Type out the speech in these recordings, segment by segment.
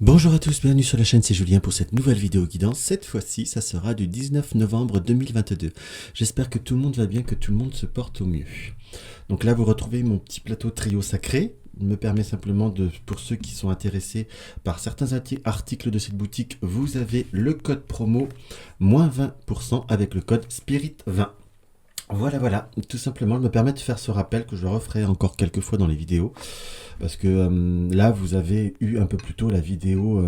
Bonjour à tous, bienvenue sur la chaîne, c'est Julien pour cette nouvelle vidéo guidance. Cette fois-ci, ça sera du 19 novembre 2022. J'espère que tout le monde va bien, que tout le monde se porte au mieux. Donc là, vous retrouvez mon petit plateau trio sacré. Il me permet simplement de, pour ceux qui sont intéressés par certains articles de cette boutique, vous avez le code promo moins 20% avec le code SPIRIT20. Voilà, tout simplement, me permet de faire ce rappel que je referai encore quelques fois dans les vidéos. Parce que là, vous avez eu un peu plus tôt la vidéo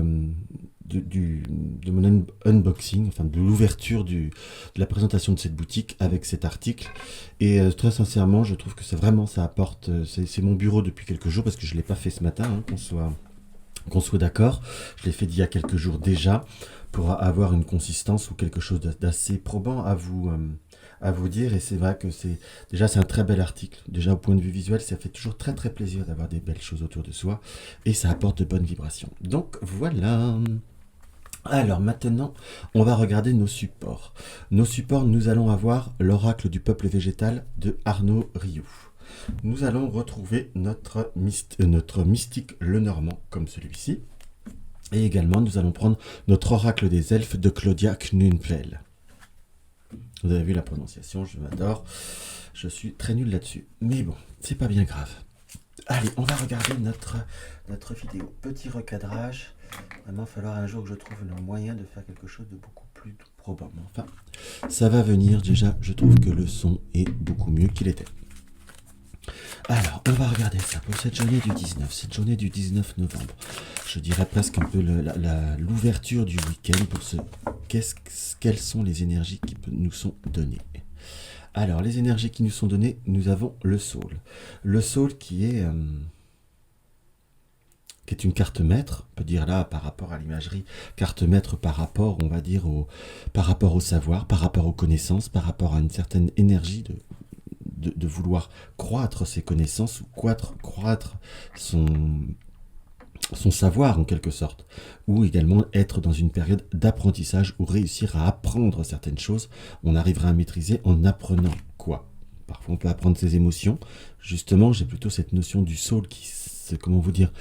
de mon unboxing, enfin de l'ouverture de la présentation de cette boutique avec cet article. Et très sincèrement, je trouve que c'est vraiment, ça apporte, c'est mon bureau depuis quelques jours, parce que je ne l'ai pas fait ce matin, hein, qu'on soit d'accord. Je l'ai fait d'il y a quelques jours déjà, pour avoir une consistance ou quelque chose d'assez probant à vous dire. Et c'est vrai que c'est un très bel article. Déjà au point de vue visuel, ça fait toujours très très plaisir d'avoir des belles choses autour de soi, et ça apporte de bonnes vibrations. Donc voilà. Alors maintenant, on va regarder nos supports. Nos supports, nous allons avoir l'oracle du peuple végétal de Arnaud Rioux. Nous allons retrouver notre mystique Lenormand, comme celui-ci. Et également, nous allons prendre notre oracle des elfes de Claudia Knunfel. Vous avez vu la prononciation, je m'adore. Je suis très nul là-dessus. Mais bon, c'est pas bien grave. Allez, on va regarder notre vidéo. Petit recadrage. Vraiment, il va falloir un jour que je trouve le moyen de faire quelque chose de beaucoup plus probant. Enfin, ça va venir. Déjà, je trouve que le son est beaucoup mieux qu'il était. Alors, on va regarder ça pour cette journée du 19 novembre. Je dirais presque un peu l'ouverture du week-end pour quelles sont les énergies qui nous sont données. Alors, les énergies qui nous sont données, nous avons le Soul. Le Soul qui est une carte maître, on peut dire là par rapport à l'imagerie, carte maître par rapport, on va dire, par rapport au savoir, par rapport aux connaissances, par rapport à une certaine énergie de vouloir croître ses connaissances ou croître son savoir en quelque sorte, ou également être dans une période d'apprentissage ou réussir à apprendre certaines choses. On arrivera à maîtriser en apprenant quoi. Parfois on peut apprendre ses émotions. Justement, j'ai plutôt cette notion du soul qui, comment vous dire,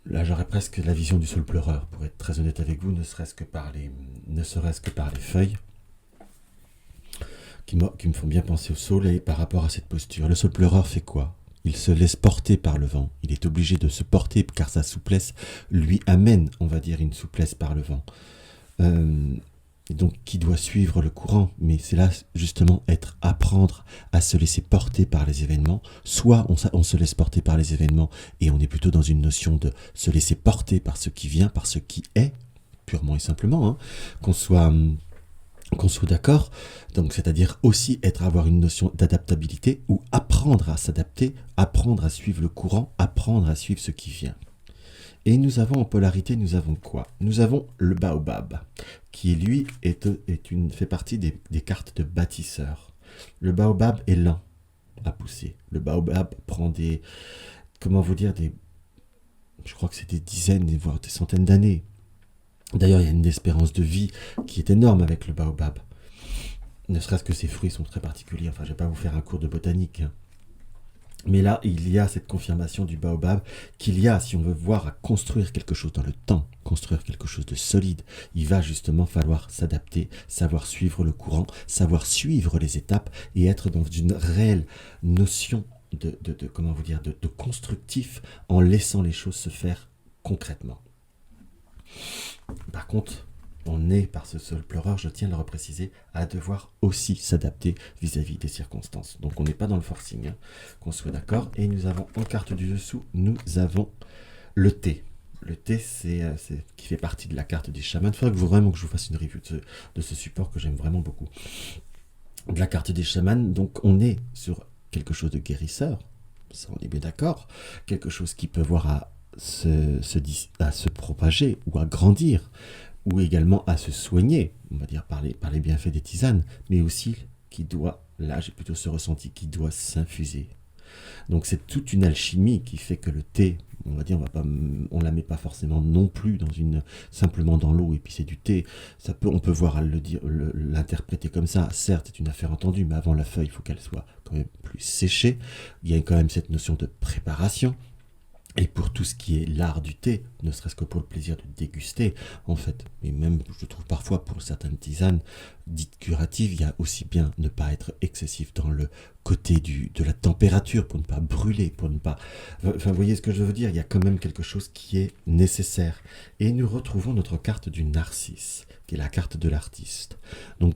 là j'aurais presque la vision du soul pleureur, pour être très honnête avec vous, ne serait-ce que par les feuilles qui me font bien penser au soul. Et par rapport à cette posture, le soul pleureur fait quoi? Il se laisse porter par le vent. Il est obligé de se porter car sa souplesse lui amène, on va dire, une souplesse par le vent. Et donc, qui doit suivre le courant? Mais c'est là, justement, apprendre à se laisser porter par les événements. Soit on se laisse porter par les événements et on est plutôt dans une notion de se laisser porter par ce qui vient, par ce qui est, purement et simplement, hein, qu'on soit d'accord, donc c'est-à-dire aussi avoir une notion d'adaptabilité ou apprendre à s'adapter, apprendre à suivre le courant, apprendre à suivre ce qui vient. Et nous avons en polarité, nous avons quoi? Nous avons le baobab, qui lui fait partie des cartes de bâtisseur. Le baobab est lent à pousser. Le baobab prend comment vous dire, je crois que c'est des dizaines, voire des centaines d'années. D'ailleurs, il y a une espérance de vie qui est énorme avec le baobab. Ne serait-ce que ses fruits sont très particuliers. Enfin, je ne vais pas vous faire un cours de botanique, hein. Mais là, il y a cette confirmation du baobab qu'il y a, si on veut voir à construire quelque chose dans le temps, construire quelque chose de solide, il va justement falloir s'adapter, savoir suivre le courant, savoir suivre les étapes et être dans une réelle notion comment vous dire, de constructif en laissant les choses se faire concrètement. Par contre, on est, par ce seul pleureur, je tiens à le repréciser, à devoir aussi s'adapter vis-à-vis des circonstances. Donc on n'est pas dans le forcing, hein, qu'on soit d'accord. Et nous avons en carte du dessous, nous avons le thé. Le thé, c'est qui fait partie de la carte des chamans. Il faudrait vraiment que je vous fasse une review de ce support que j'aime vraiment beaucoup. De la carte des chamans, donc on est sur quelque chose de guérisseur, ça on est bien d'accord, quelque chose qui peut voir à se propager ou à grandir, ou également à se soigner, on va dire par les bienfaits des tisanes, mais aussi qui doit, là j'ai plutôt ce ressenti, qui doit s'infuser. Donc c'est toute une alchimie qui fait que le thé, on va dire, on la met pas forcément non plus simplement dans l'eau et puis c'est du thé. On peut voir l'interpréter comme ça. Certes, c'est une affaire entendue, mais avant la feuille, il faut qu'elle soit quand même plus séchée. Il y a quand même cette notion de préparation. Et pour tout ce qui est l'art du thé, ne serait-ce que pour le plaisir de déguster, en fait, et même je trouve parfois pour certaines tisanes dites curatives, il y a aussi bien ne pas être excessif dans le côté de la température, pour ne pas brûler, pour ne pas... Enfin, vous voyez ce que je veux dire, il y a quand même quelque chose qui est nécessaire. Et nous retrouvons notre carte du narcisse, qui est la carte de l'artiste. Donc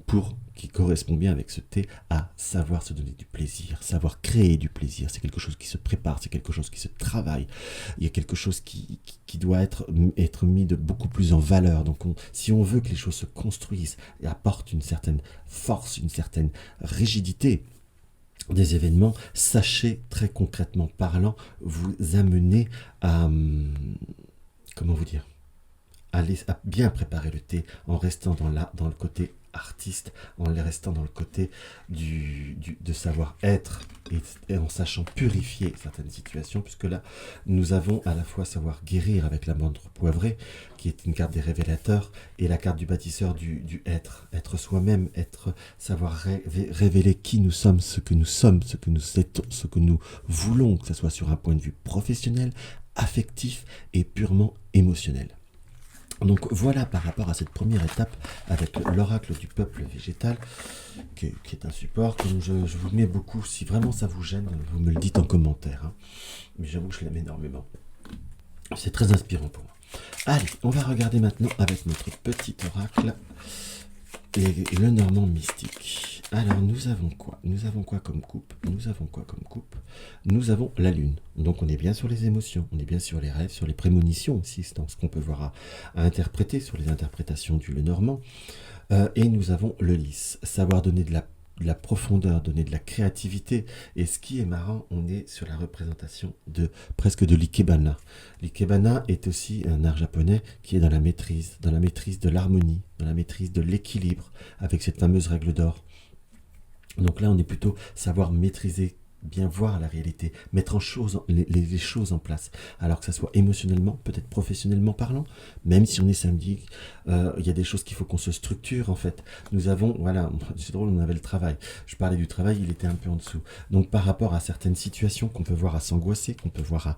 qui correspond bien avec ce thé, à savoir se donner du plaisir, savoir créer du plaisir. C'est quelque chose qui se prépare, c'est quelque chose qui se travaille. Il y a quelque chose qui doit être mis de beaucoup plus en valeur. Donc si on veut que les choses se construisent et apportent une certaine force, une certaine rigidité des événements, sachez très concrètement parlant, vous amener à... comment vous dire, à bien préparer le thé en restant dans le côté artiste, en restant dans le côté de savoir-être et en sachant purifier certaines situations, puisque là, nous avons à la fois savoir guérir avec la montre poivrée, qui est une carte des révélateurs, et la carte du bâtisseur du être soi-même, savoir révéler qui nous sommes, ce que nous sommes, ce que nous voulons, que ce soit sur un point de vue professionnel, affectif et purement émotionnel. Donc voilà par rapport à cette première étape avec l'oracle du peuple végétal, qui est un support que je vous mets beaucoup. Si vraiment ça vous gêne, vous me le dites en commentaire. Hein. Mais j'avoue que je l'aime énormément. C'est très inspirant pour moi. Allez, on va regarder maintenant avec notre petit oracle et le Normand mystique. Alors nous avons quoi? Nous avons quoi comme coupe? Nous avons la lune. Donc on est bien sur les émotions, on est bien sur les rêves, sur les prémonitions aussi, c'est dans ce qu'on peut voir à interpréter, sur les interprétations du Lenormand. Et nous avons le lys, savoir donner de la profondeur, donner de la créativité. Et ce qui est marrant, on est sur la représentation presque de l'ikebana. L'ikebana est aussi un art japonais qui est dans la maîtrise de l'harmonie, dans la maîtrise de l'équilibre, avec cette fameuse règle d'or. Donc là, on est plutôt savoir maîtriser, bien voir la réalité, mettre les choses en place, alors que ça soit émotionnellement, peut-être professionnellement parlant, même si on est samedi, il y a des choses qu'il faut qu'on se structure en fait. Nous avons, voilà, c'est drôle, on avait le travail, je parlais du travail, il était un peu en dessous. Donc par rapport à certaines situations qu'on peut voir à s'angoisser, qu'on peut voir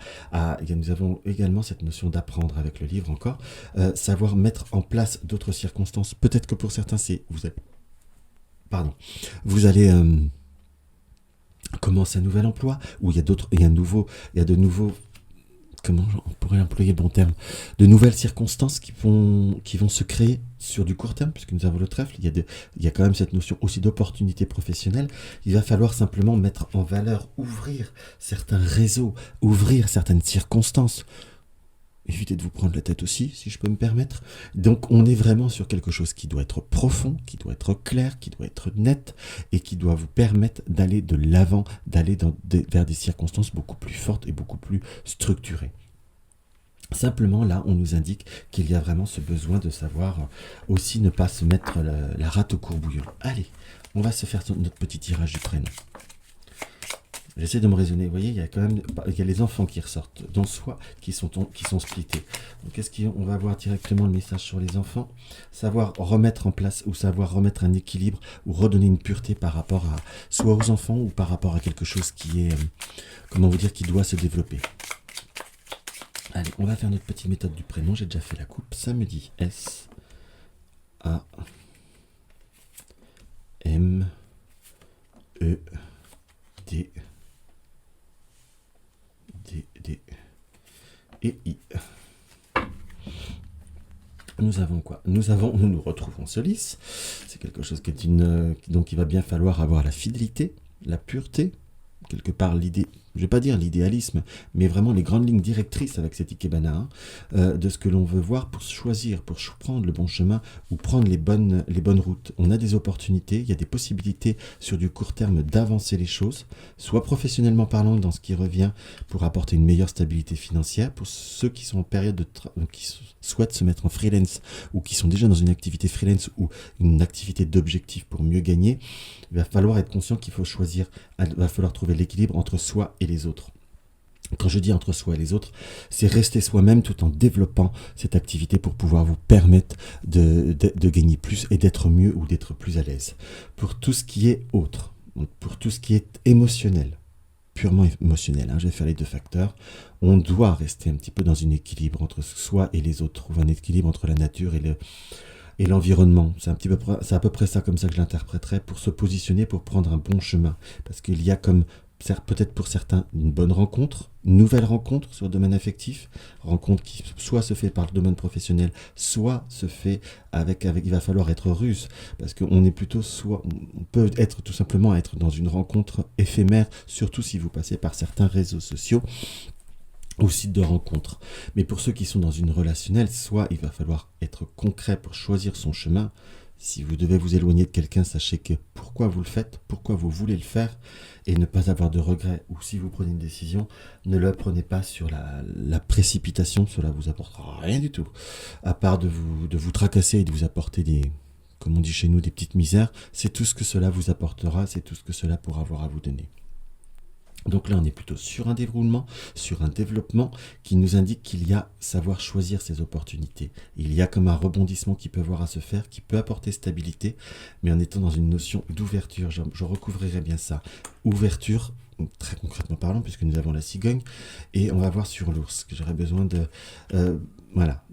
nous avons également cette notion d'apprendre avec le livre encore, savoir mettre en place d'autres circonstances. Peut-être que pour certains, vous allez commencer un nouvel emploi, où il y a de nouveaux, comment on pourrait employer le bon terme, de nouvelles circonstances qui vont se créer sur du court terme, puisque nous avons le trèfle, il y a quand même cette notion aussi d'opportunité professionnelle. Il va falloir simplement mettre en valeur, ouvrir certains réseaux, ouvrir certaines circonstances. Évitez de vous prendre la tête aussi, si je peux me permettre. Donc on est vraiment sur quelque chose qui doit être profond, qui doit être clair, qui doit être net, et qui doit vous permettre d'aller de l'avant, d'aller vers des circonstances beaucoup plus fortes et beaucoup plus structurées. Simplement, là, on nous indique qu'il y a vraiment ce besoin de savoir aussi ne pas se mettre la rate au courbouillon. Allez, on va se faire notre petit tirage du prénom. J'essaie de me raisonner. Vous voyez, il y a les enfants qui ressortent, dont soi, qui sont splittés. Donc, on va voir directement le message sur les enfants. Savoir remettre en place ou savoir remettre un équilibre ou redonner une pureté par rapport soit aux enfants ou par rapport à quelque chose qui est, qui doit se développer. Allez, on va faire notre petite méthode du prénom. J'ai déjà fait la coupe. Samedi. S A M E D et I. Nous avons quoi? Nous nous retrouvons ce lys. C'est quelque chose donc il va bien falloir avoir la fidélité, la pureté, quelque part l'idée, je ne vais pas dire l'idéalisme, mais vraiment les grandes lignes directrices avec cet ikebana, de ce que l'on veut voir pour choisir, pour prendre le bon chemin ou prendre les bonnes routes. On a des opportunités, il y a des possibilités sur du court terme d'avancer les choses, soit professionnellement parlant dans ce qui revient pour apporter une meilleure stabilité financière, pour ceux qui sont en période qui souhaitent se mettre en freelance ou qui sont déjà dans une activité freelance ou une activité d'objectif pour mieux gagner. Il va falloir être conscient qu'il faut choisir, il va falloir trouver l'équilibre entre soi et les autres. Quand je dis entre soi et les autres, c'est rester soi-même tout en développant cette activité pour pouvoir vous permettre de gagner plus et d'être mieux ou d'être plus à l'aise. Pour tout ce qui est autre, pour tout ce qui est émotionnel, purement émotionnel, hein. Je vais faire les deux facteurs. On doit rester un petit peu dans un équilibre entre soi et les autres, trouver un équilibre entre la nature et l'environnement. C'est à peu près ça comme ça que je l'interpréterais, pour se positionner, pour prendre un bon chemin. Parce qu'il y a comme peut-être pour certains une bonne rencontre, une nouvelle rencontre sur le domaine affectif, rencontre qui soit se fait par le domaine professionnel, soit se fait il va falloir être ruse, parce qu'on est plutôt on peut être tout simplement être dans une rencontre éphémère, surtout si vous passez par certains réseaux sociaux ou sites de rencontres. Mais pour ceux qui sont dans une relationnelle, soit il va falloir être concret pour choisir son chemin. Si vous devez vous éloigner de quelqu'un, sachez que pourquoi vous le faites, pourquoi vous voulez le faire, et ne pas avoir de regrets. Ou si vous prenez une décision, ne la prenez pas sur la précipitation, cela vous apportera rien du tout. À part de vous tracasser et de vous apporter comme on dit chez nous, des petites misères, c'est tout ce que cela vous apportera, c'est tout ce que cela pourra avoir à vous donner. Donc là, on est plutôt sur un déroulement, sur un développement qui nous indique qu'il y a savoir choisir ses opportunités. Il y a comme un rebondissement qui peut avoir à se faire, qui peut apporter stabilité, mais en étant dans une notion d'ouverture. Je recouvrirai bien ça. Ouverture, très concrètement parlant, puisque nous avons la cigogne, et on va voir sur l'ours, que j'aurais besoin de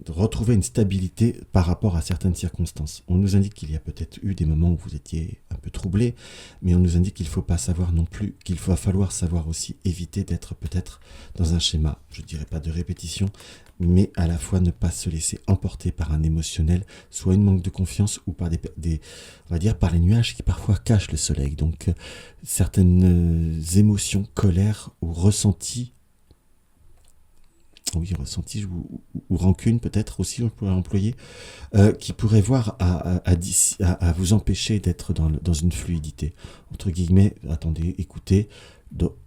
retrouver une stabilité par rapport à certaines circonstances. On nous indique qu'il y a peut-être eu des moments où vous étiez un peu troublé, mais on nous indique qu'il ne faut pas savoir non plus, qu'il va falloir savoir aussi éviter d'être peut-être dans un schéma, je ne dirais pas de répétition, mais à la fois ne pas se laisser emporter par un émotionnel, soit une manque de confiance ou par on va dire par les nuages qui parfois cachent le soleil. Donc certaines émotions, colère ou ressentis, ou rancune peut-être aussi, on pourrait employer, qui pourrait voir à vous empêcher d'être dans une fluidité. Entre guillemets, attendez, écoutez,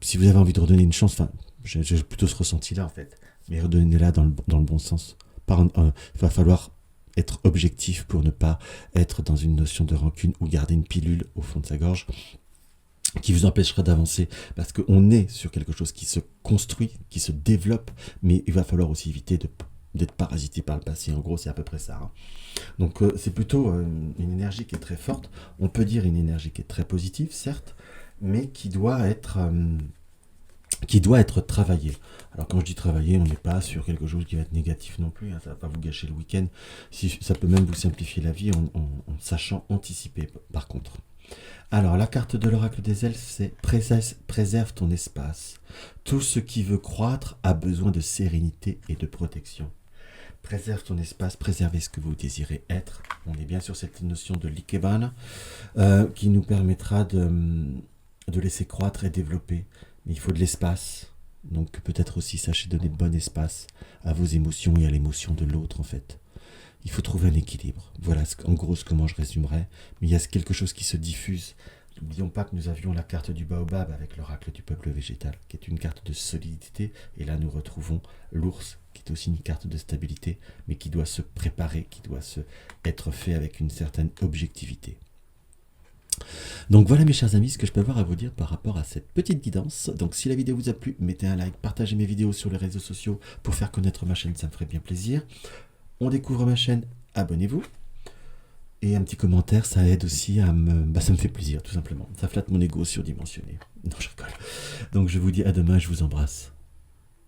si vous avez envie de redonner une chance, j'ai plutôt ce ressenti-là en fait, mais redonnez-la dans le bon sens. Il va falloir être objectif pour ne pas être dans une notion de rancune ou garder une pilule au fond de sa gorge qui vous empêchera d'avancer, parce qu'on est sur quelque chose qui se construit, qui se développe, mais il va falloir aussi éviter d'être parasité par le passé. En gros, c'est à peu près ça. Donc c'est plutôt une énergie qui est très forte. On peut dire une énergie qui est très positive, certes, mais qui doit être travaillée. Alors quand je dis travailler, on n'est pas sur quelque chose qui va être négatif non plus, hein, ça ne va pas vous gâcher le week-end. Ça peut même vous simplifier la vie en sachant anticiper, par contre. Alors, la carte de l'oracle des elfes, c'est préserve ton espace. Tout ce qui veut croître a besoin de sérénité et de protection. Préserve ton espace, préservez ce que vous désirez être. On est bien sur cette notion de l'ikebana qui nous permettra de laisser croître et développer. Mais il faut de l'espace. Donc peut-être aussi sachez donner de bon espace à vos émotions et à l'émotion de l'autre en fait. Il faut trouver un équilibre. Voilà en gros comment je résumerais. Mais il y a quelque chose qui se diffuse. N'oublions pas que nous avions la carte du baobab avec l'oracle du peuple végétal, qui est une carte de solidité. Et là, nous retrouvons l'ours, qui est aussi une carte de stabilité, mais qui doit se préparer, qui doit être fait avec une certaine objectivité. Donc voilà mes chers amis, ce que je peux avoir à vous dire par rapport à cette petite guidance. Donc si la vidéo vous a plu, mettez un like, partagez mes vidéos sur les réseaux sociaux pour faire connaître ma chaîne, ça me ferait bien plaisir. On découvre ma chaîne, abonnez-vous. Et un petit commentaire, ça aide aussi ça me fait plaisir, tout simplement. Ça flatte mon ego surdimensionné. Non, je rigole. Donc je vous dis à demain, je vous embrasse.